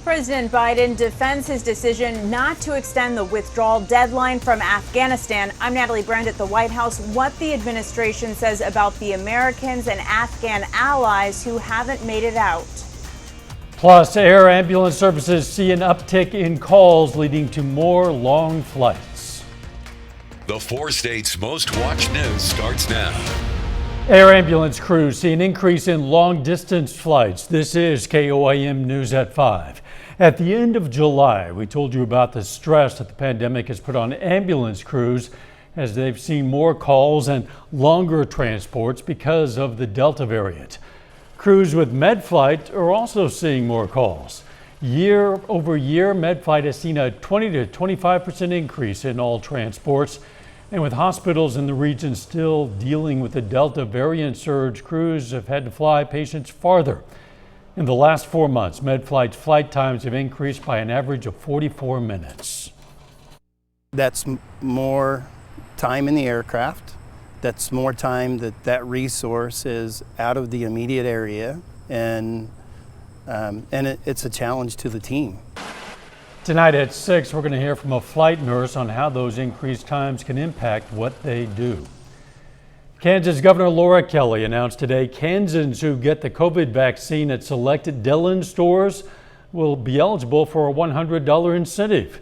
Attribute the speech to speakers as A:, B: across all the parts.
A: President Biden defends his decision not to extend the withdrawal deadline from Afghanistan. I'm Natalie Brand at the White House. What the administration says about the Americans and Afghan allies who haven't made it out.
B: Plus, air ambulance services see an uptick in calls leading to more long flights.
C: The 4 states' most watched news starts now.
B: Air ambulance crews see an increase in long-distance flights. This is KOAM News at 5. At the end of July, we told you about the stress that the pandemic has put on ambulance crews as they've seen more calls and longer transports because of the Delta variant. Crews with MedFlight are also seeing more calls. Year over year, MedFlight has seen a 20 to 25% increase in all transports. And with hospitals in the region still dealing with the Delta variant surge, crews have had to fly patients farther. In the last 4 months, MedFlight's flight times have increased by an average of 44 minutes.
D: That's more time in the aircraft. That's more time that resource is out of the immediate area, and it's a challenge to the team.
B: Tonight at 6, we're going to hear from a flight nurse on how those increased times can impact what they do. Kansas Governor Laura Kelly announced today Kansans who get the COVID vaccine at selected Dillon stores will be eligible for a $100 incentive.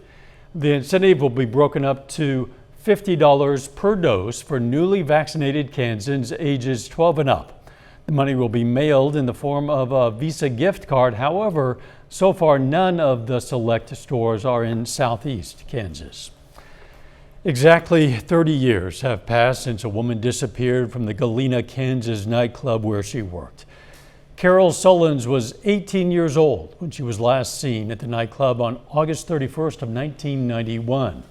B: The incentive will be broken up to $50 per dose for newly vaccinated Kansans ages 12 and up. The money will be mailed in the form of a Visa gift card. However, so far none of the select stores are in southeast Kansas. Exactly 30 years have passed since a woman disappeared from the Galena, Kansas nightclub where she worked. Carol Sullins was 18 years old when she was last seen at the nightclub on August 31st of 1991.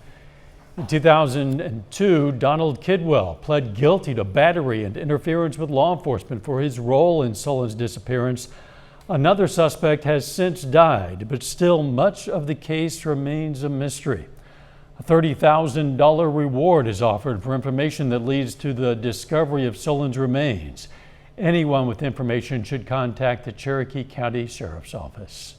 B: In 2002, Donald Kidwell pled guilty to battery and interference with law enforcement for his role in Sullins' disappearance. Another suspect has since died, but still much of the case remains a mystery. A $30,000 reward is offered for information that leads to the discovery of Sullins' remains. Anyone with information should contact the Cherokee County Sheriff's Office.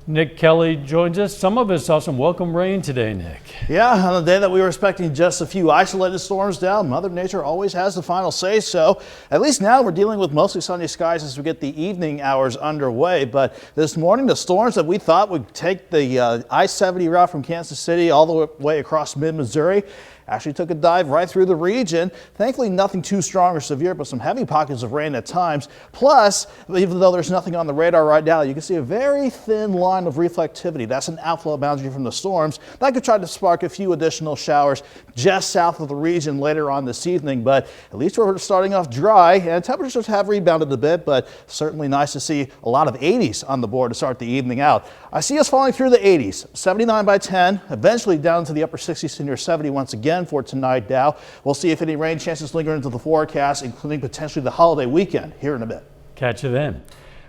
B: Nick Kelly joins us. Some of us saw some welcome rain today, Nick.
E: Yeah, on the day that we were expecting just a few isolated storms down, Mother Nature always has the final say so. At least now we're dealing with mostly sunny skies as we get the evening hours underway. But this morning, the storms that we thought would take the I-70 route from Kansas City all the way across mid-Missouri actually took a dive right through the region. Thankfully, nothing too strong or severe, but some heavy pockets of rain at times. Plus, even though there's nothing on the radar right now, you can see a very thin line of reflectivity. That's an outflow boundary from the storms. That could try to spark a few additional showers just south of the region later on this evening, but at least we're starting off dry, and temperatures have rebounded a bit, but certainly nice to see a lot of 80s on the board to start the evening out. I see us falling through the 80s, 79 by 10, eventually down to the upper 60s to near 70 once again for tonight, Dow. We'll see if any rain chances linger into the forecast, including potentially the holiday weekend here in a bit.
B: Catch you then.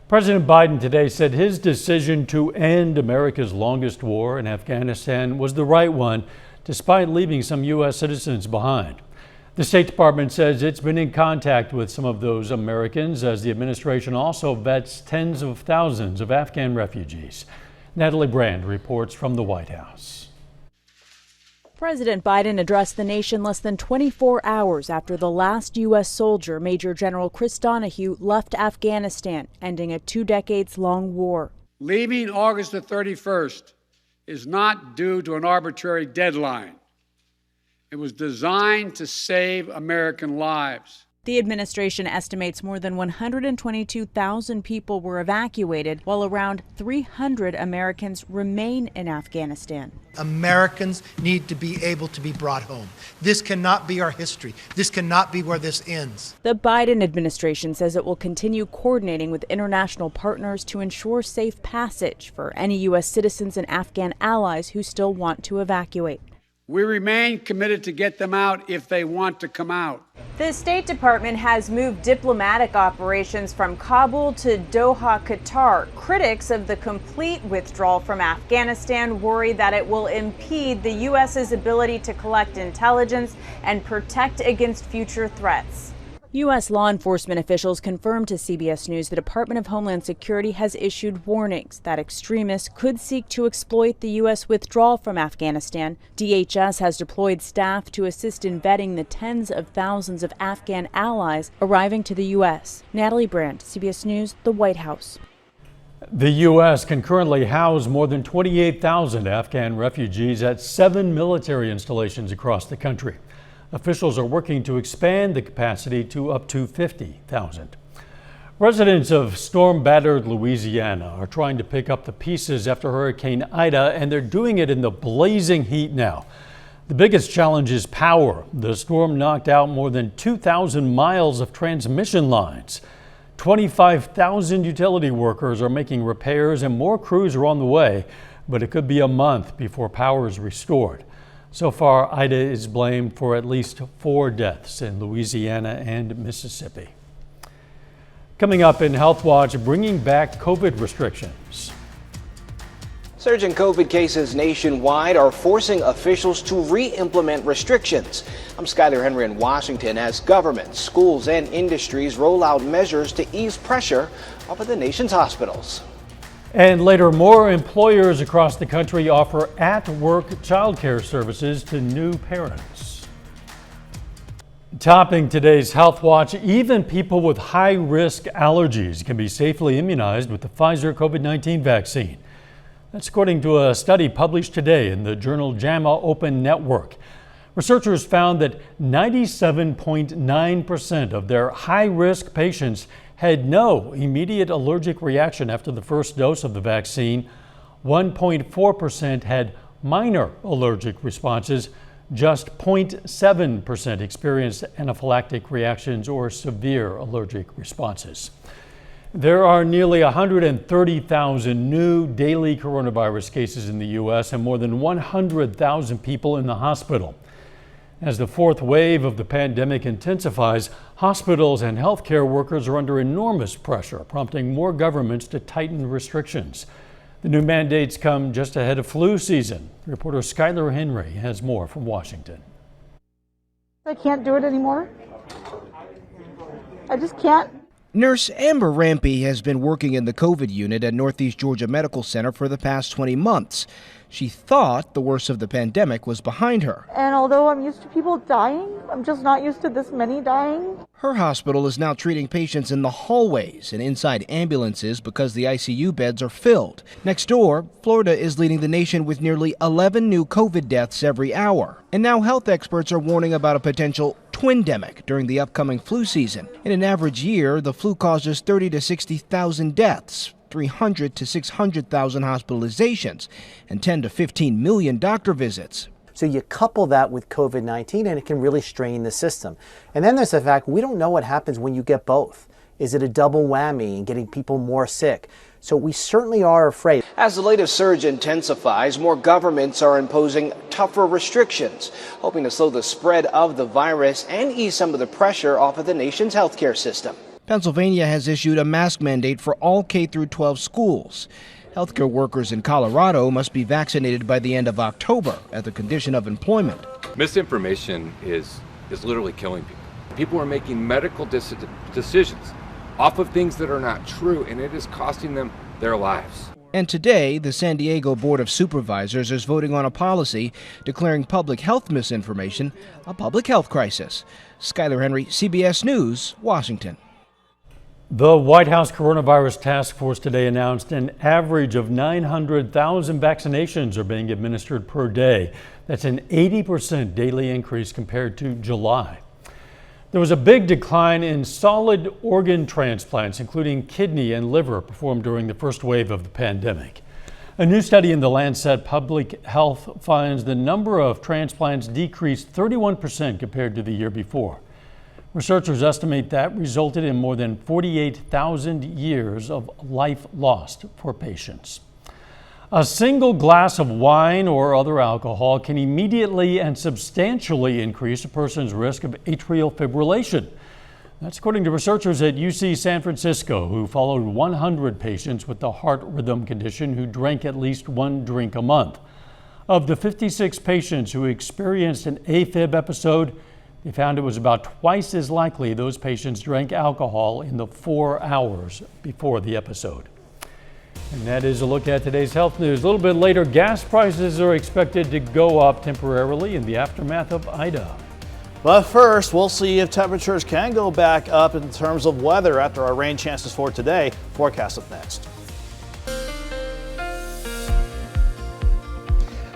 B: President Biden today said his decision to end America's longest war in Afghanistan was the right one, despite leaving some U.S. citizens behind. The State Department says it's been in contact with some of those Americans as the administration also vets tens of thousands of Afghan refugees. Natalie Brand reports from the White House.
A: President Biden addressed the nation less than 24 hours after the last U.S. soldier, Major General Chris Donahue, left Afghanistan, ending a 2 decades-long war.
F: Leaving August the 31st is not due to an arbitrary deadline. It was designed to save American lives.
A: The administration estimates more than 122,000 people were evacuated, while around 300 Americans remain in Afghanistan.
G: Americans need to be able to be brought home. This cannot be our history. This cannot be where this ends.
A: The Biden administration says it will continue coordinating with international partners to ensure safe passage for any U.S. citizens and Afghan allies who still want to evacuate.
F: We remain committed to get them out if they want to come out.
A: The State Department has moved diplomatic operations from Kabul to Doha, Qatar. Critics of the complete withdrawal from Afghanistan worry that it will impede the U.S.'s ability to collect intelligence and protect against future threats. U.S. law enforcement officials confirmed to CBS News the Department of Homeland Security has issued warnings that extremists could seek to exploit the U.S. withdrawal from Afghanistan. DHS has deployed staff to assist in vetting the tens of thousands of Afghan allies arriving to the U.S. Natalie Brandt, CBS News, the White House.
B: The U.S. can currently house more than 28,000 Afghan refugees at 7 military installations across the country. Officials are working to expand the capacity to up to 50,000. Residents of storm-battered Louisiana are trying to pick up the pieces after Hurricane Ida, and they're doing it in the blazing heat now. The biggest challenge is power. The storm knocked out more than 2,000 miles of transmission lines. 25,000 utility workers are making repairs and more crews are on the way, but it could be a month before power is restored. So far, Ida is blamed for at least 4 deaths in Louisiana and Mississippi. Coming up in Health Watch, bringing back COVID restrictions.
H: Surging COVID cases nationwide are forcing officials to re-implement restrictions. I'm Skyler Henry in Washington as governments, schools, and industries roll out measures to ease pressure off of the nation's hospitals.
B: And later, more employers across the country offer at-work childcare services to new parents. Topping today's Health Watch, even people with high-risk allergies can be safely immunized with the Pfizer COVID-19 vaccine. That's according to a study published today in the journal JAMA Open Network. Researchers found that 97.9% of their high-risk patients had no immediate allergic reaction after the first dose of the vaccine. 1.4% had minor allergic responses. Just 0.7% experienced anaphylactic reactions or severe allergic responses. There are nearly 130,000 new daily coronavirus cases in the U.S. and more than 100,000 people in the hospital. As the fourth wave of the pandemic intensifies, hospitals and healthcare workers are under enormous pressure, prompting more governments to tighten restrictions. The new mandates come just ahead of flu season. Reporter Skyler Henry has more from Washington.
I: I can't do it anymore. I just can't.
J: Nurse Amber Rampey has been working in the COVID unit at Northeast Georgia Medical Center for the past 20 months. She thought the worst of the pandemic was behind her.
I: And although I'm used to people dying, I'm just not used to this many dying.
J: Her hospital is now treating patients in the hallways and inside ambulances because the ICU beds are filled. Next door, Florida is leading the nation with nearly 11 new COVID deaths every hour. And now health experts are warning about a potential twindemic during the upcoming flu season. In an average year, the flu causes 30 to 60,000 deaths, 300 to 600,000 hospitalizations, and 10 to 15 million doctor visits.
K: So you couple that with COVID-19 and it can really strain the system. And then there's the fact we don't know what happens when you get both. Is it a double whammy and getting people more sick? So we certainly are afraid.
H: As the latest surge intensifies, more governments are imposing tougher restrictions, hoping to slow the spread of the virus and ease some of the pressure off of the nation's healthcare system.
J: Pennsylvania has issued a mask mandate for all K-12 schools. Healthcare workers in Colorado must be vaccinated by the end of October at the condition of employment.
L: Misinformation is literally killing people. People are making medical decisions off of things that are not true, and it is costing them their lives.
J: And today, the San Diego Board of Supervisors is voting on a policy declaring public health misinformation a public health crisis. Skyler Henry, CBS News, Washington.
B: The White House Coronavirus Task Force today announced an average of 900,000 vaccinations are being administered per day. That's an 80% daily increase compared to July. There was a big decline in solid organ transplants, including kidney and liver, performed during the first wave of the pandemic. A new study in the Lancet Public Health finds the number of transplants decreased 31% compared to the year before. Researchers estimate that resulted in more than 48,000 years of life lost for patients. A single glass of wine or other alcohol can immediately and substantially increase a person's risk of atrial fibrillation. That's according to researchers at UC San Francisco, who followed 100 patients with the heart rhythm condition who drank at least one drink a month. Of the 56 patients who experienced an AFib episode, They found it was about twice as likely those patients drank alcohol in the 4 hours before the episode. And that is a look at today's health news. A little bit later, gas prices are expected to go up temporarily in the aftermath of Ida.
E: But first, we'll see if temperatures can go back up in terms of weather after our rain chances for today. Forecast up next.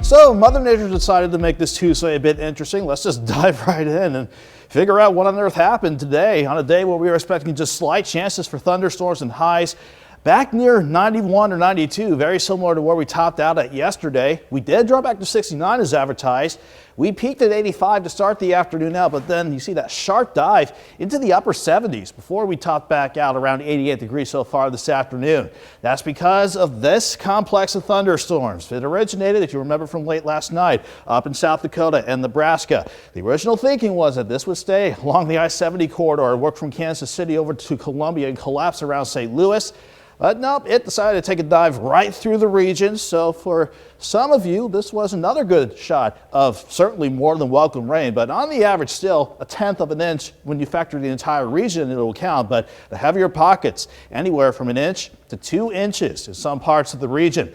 E: So Mother Nature decided to make this Tuesday a bit interesting. Let's just dive right in and figure out what on earth happened today on a day where we were expecting just slight chances for thunderstorms and highs back near 91 or 92, very similar to where we topped out at yesterday. We did drop back to 69 as advertised. We peaked at 85 to start the afternoon out, but then you see that sharp dive into the upper 70s before we topped back out around 88 degrees so far this afternoon. That's because of this complex of thunderstorms. It originated, if you remember from late last night, up in South Dakota and Nebraska. The original thinking was that this would stay along the I-70 corridor, work from Kansas City over to Columbia and collapse around St. Louis. But nope, it decided to take a dive right through the region. So for some of you, this was another good shot of certainly more than welcome rain. But on the average, still a 1/10 of an inch when you factor the entire region, it'll count. But the heavier pockets, anywhere from 1 inch to 2 inches in some parts of the region.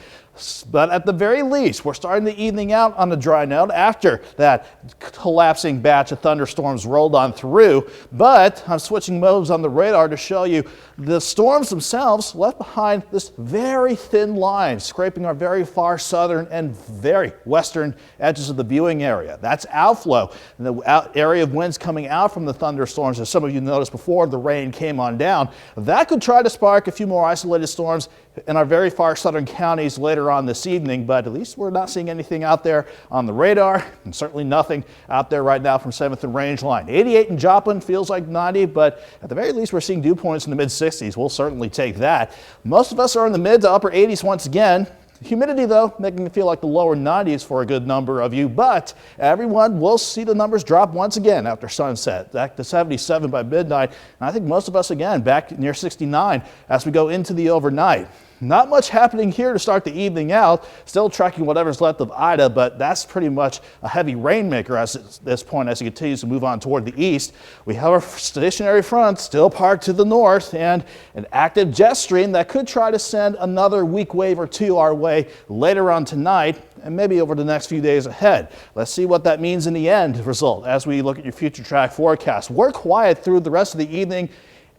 E: But at the very least, we're starting the evening out on a dry note after that collapsing batch of thunderstorms rolled on through. But I'm switching modes on the radar to show you the storms themselves left behind this very thin line, scraping our very far southern and very western edges of the viewing area. That's outflow, the area of winds coming out from the thunderstorms. As some of you noticed before the rain came on down, that could try to spark a few more isolated storms in our very far southern counties later on this evening, but at least we're not seeing anything out there on the radar, and certainly nothing out there right now from 7th and Range Line. 88 in Joplin, feels like 90, but at the very least we're seeing dew points in the mid-60s. We'll certainly take that. Most of us are in the mid to upper 80s once again. Humidity, though, making it feel like the lower 90s for a good number of you, but everyone will see the numbers drop once again after sunset, back to 77 by midnight, and I think most of us again back near 69 as we go into the overnight. Not much happening here to start the evening out, still tracking whatever's left of Ida, but that's pretty much a heavy rainmaker at this point as it continues to move on toward the east. We have our stationary front still parked to the north and an active jet stream that could try to send another weak wave or two our way later on tonight and maybe over the next few days ahead. Let's see what that means in the end result as we look at your future track forecast. We're quiet through the rest of the evening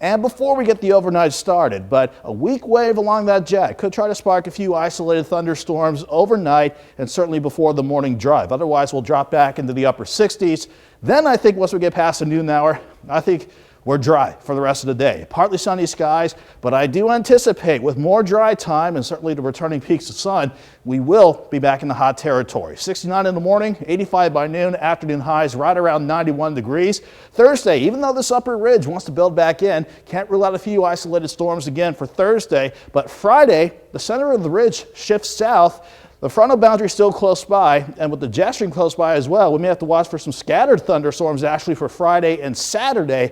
E: and before we get the overnight started, but a weak wave along that jet could try to spark a few isolated thunderstorms overnight and certainly before the morning drive. Otherwise, we'll drop back into the upper 60s. Then I think once we get past the noon hour, I think we're dry for the rest of the day. Partly sunny skies, but I do anticipate with more dry time and certainly the returning peaks of sun, we will be back in the hot territory. 69 in the morning, 85 by noon, afternoon highs right around 91 degrees. Thursday, even though this upper ridge wants to build back in, can't rule out a few isolated storms again for Thursday, but Friday, the center of the ridge shifts south. The frontal boundary is still close by, and with the jet stream close by as well, we may have to watch for some scattered thunderstorms actually for Friday and Saturday.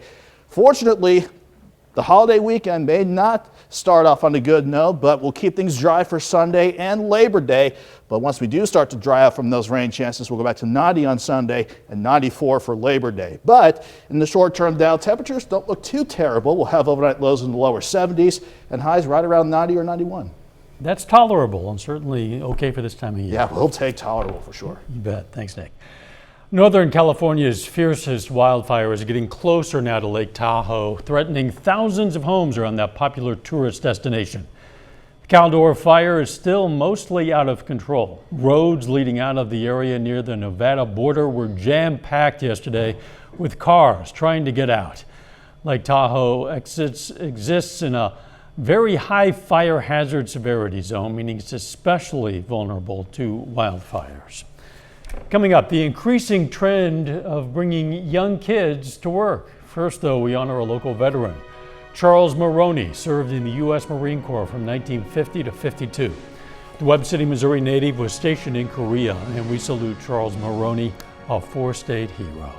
E: Fortunately, the holiday weekend may not start off on a good note, but we'll keep things dry for Sunday and Labor Day. But once we do start to dry out from those rain chances, we'll go back to 90 on Sunday and 94 for Labor Day. But in the short term now, temperatures don't look too terrible. We'll have overnight lows in the lower 70s and highs right around 90 or 91.
B: That's tolerable and certainly okay for this time of year.
E: Yeah, we'll take tolerable for sure.
B: You bet. Thanks, Nick. Northern California's fiercest wildfires are getting closer now to Lake Tahoe, threatening thousands of homes around that popular tourist destination. The Caldor fire is still mostly out of control. Roads leading out of the area near the Nevada border were jam-packed yesterday with cars trying to get out. Lake Tahoe exists in a very high fire hazard severity zone, meaning it's especially vulnerable to wildfires. Coming up, the increasing trend of bringing young kids to work. First, though, we honor a local veteran. Charles Maroney served in the U.S. Marine Corps from 1950 to 52. The Webb City, Missouri native was stationed in Korea, and we salute Charles Maroney, a four-state hero.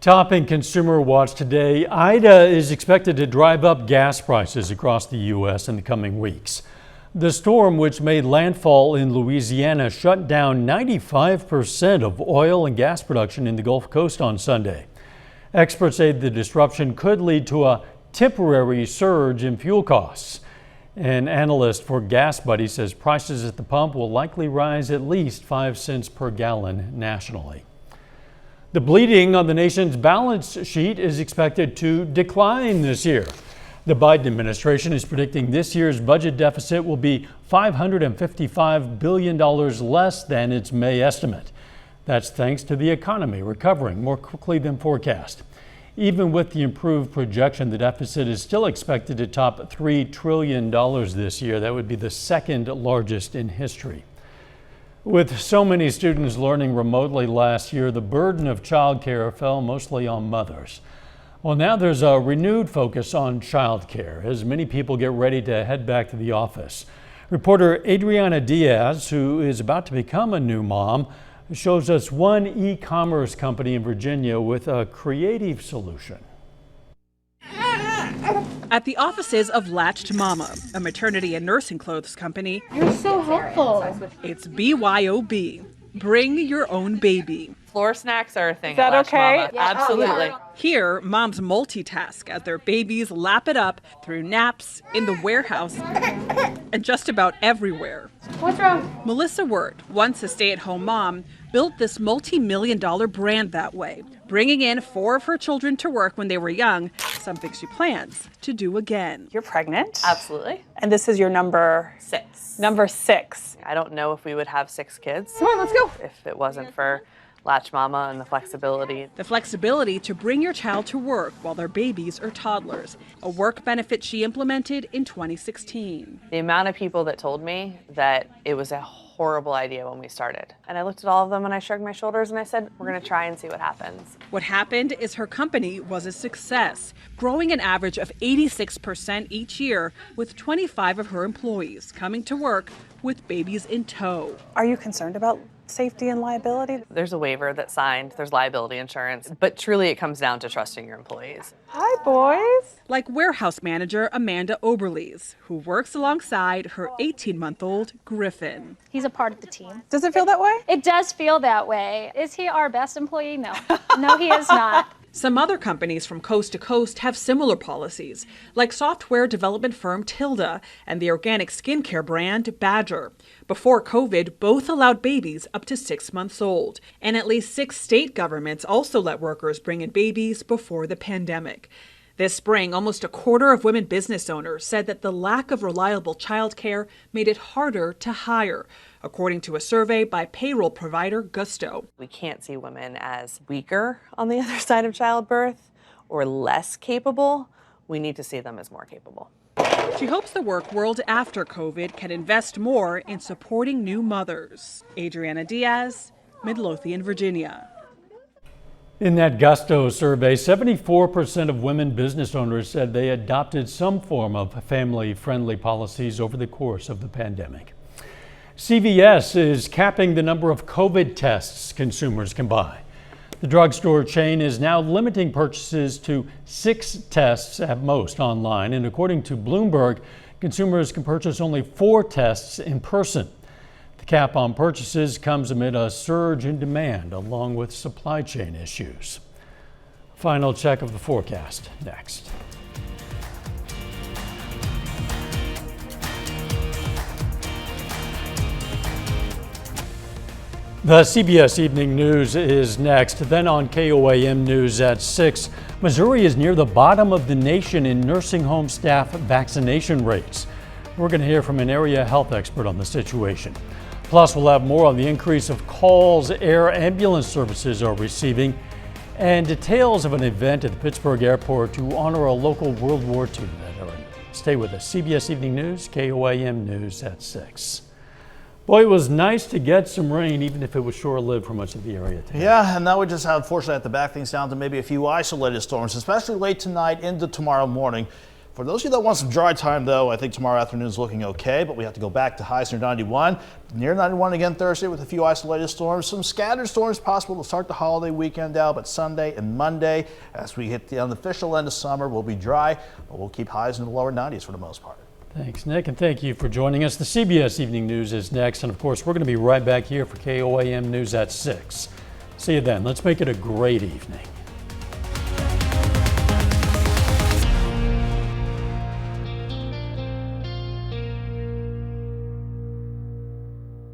B: Topping Consumer Watch today, Ida is expected to drive up gas prices across the U.S. in the coming weeks. The storm, which made landfall in Louisiana, shut down 95% of oil and gas production in the Gulf Coast on Sunday. Experts say the disruption could lead to a temporary surge in fuel costs. An analyst for Gas Buddy says prices at the pump will likely rise at least 5 cents per gallon nationally. The bleeding on the nation's balance sheet is expected to decline this year. The Biden administration is predicting this year's budget deficit will be $555 billion less than its May estimate. That's thanks to the economy recovering more quickly than forecast. Even with the improved projection, the deficit is still expected to top $3 trillion this year. That would be the second largest in history. With so many students learning remotely last year, the burden of childcare fell mostly on mothers. Well, now there's a renewed focus on childcare as many people get ready to head back to the office. Reporter Adriana Diaz, who is about to become a new mom, shows us one e-commerce company in Virginia with a creative solution.
M: At the offices of Latched Mama, a maternity and nursing clothes company.
N: You're so helpful.
M: It's BYOB. Bring your own baby.
N: Floor snacks are a thing.
M: Is that
N: at Latched
M: okay?
N: Mama.
M: Yeah.
N: Absolutely.
M: Here, moms multitask as their babies lap it up through naps, in the warehouse, and just about everywhere.
N: What's wrong?
M: Melissa Wirt, once a stay-at-home mom, built this multi-million-dollar brand that way, bringing in 4 of her children to work when they were young, something she plans to do again.
O: You're pregnant?
N: Absolutely.
O: And this is your number
N: 6.
O: Number 6.
N: I don't know if we would have 6 kids.
O: Come on, let's go.
N: If it wasn't for Latch Mama and the flexibility.
M: The flexibility to bring your child to work while their babies are toddlers, a work benefit she implemented in 2016.
N: The amount of people that told me that it was a horrible idea when we started. And I looked at all of them and I shrugged my shoulders and I said, we're going to try and see what happens.
M: What happened is her company was a success, growing an average of 86% each year, with 25 of her employees coming to work with babies in tow.
O: Are you concerned about safety and liability?
N: There's a waiver that's signed, there's liability insurance, but truly it comes down to trusting your employees.
O: Hi, boys.
M: Like warehouse manager Amanda Oberlees, who works alongside her 18-month-old Griffin.
P: He's a part of the team.
O: Does it feel that way?
P: It does feel that way. Is he our best employee? No. No, he is not.
M: Some other companies from coast to coast have similar policies, like software development firm Tilda and the organic skincare brand Badger. Before COVID, both allowed babies up to 6 months old, and at least 6 state governments also let workers bring in babies before the pandemic. This spring, almost a quarter of women business owners said that the lack of reliable childcare made it harder to hire, according to a survey by payroll provider Gusto.
N: We can't see women as weaker on the other side of childbirth or less capable. We need to see them as more capable.
M: She hopes the work world after COVID can invest more in supporting new mothers. Adriana Diaz, Midlothian, Virginia.
B: In that Gusto survey, 74% of women business owners said they adopted some form of family-friendly policies over the course of the pandemic. CVS is capping the number of COVID tests consumers can buy. The drugstore chain is now limiting purchases to 6 tests at most online, and according to Bloomberg, consumers can purchase only 4 tests in person. The cap on purchases comes amid a surge in demand along with supply chain issues. Final check of the forecast next. The CBS Evening News is next. Then on KOAM News at 6, Missouri is near the bottom of the nation in nursing home staff vaccination rates. We're going to hear from an area health expert on the situation. Plus, we'll have more on the increase of calls air ambulance services are receiving and details of an event at the Pittsburgh airport to honor a local World War II veteran. Stay with us. CBS Evening News, KOAM News at 6. Boy, it was nice to get some rain, even if it was short-lived for much of the area today.
E: Yeah, and now we just unfortunately have to back things down to maybe a few isolated storms, especially late tonight into tomorrow morning. For those of you that want some dry time, though, I think tomorrow afternoon is looking okay, but we have to go back to highs near 91. Near 91 again Thursday with a few isolated storms. Some scattered storms possible to start the holiday weekend out, but Sunday and Monday, as we hit the unofficial end of summer, will be dry, but we'll keep highs in the lower 90s for the most part.
B: Thanks, Nick, and thank you for joining us. The CBS Evening News is next, and of course, we're going to be right back here for KOAM News at 6. See you then. Let's make it a great evening.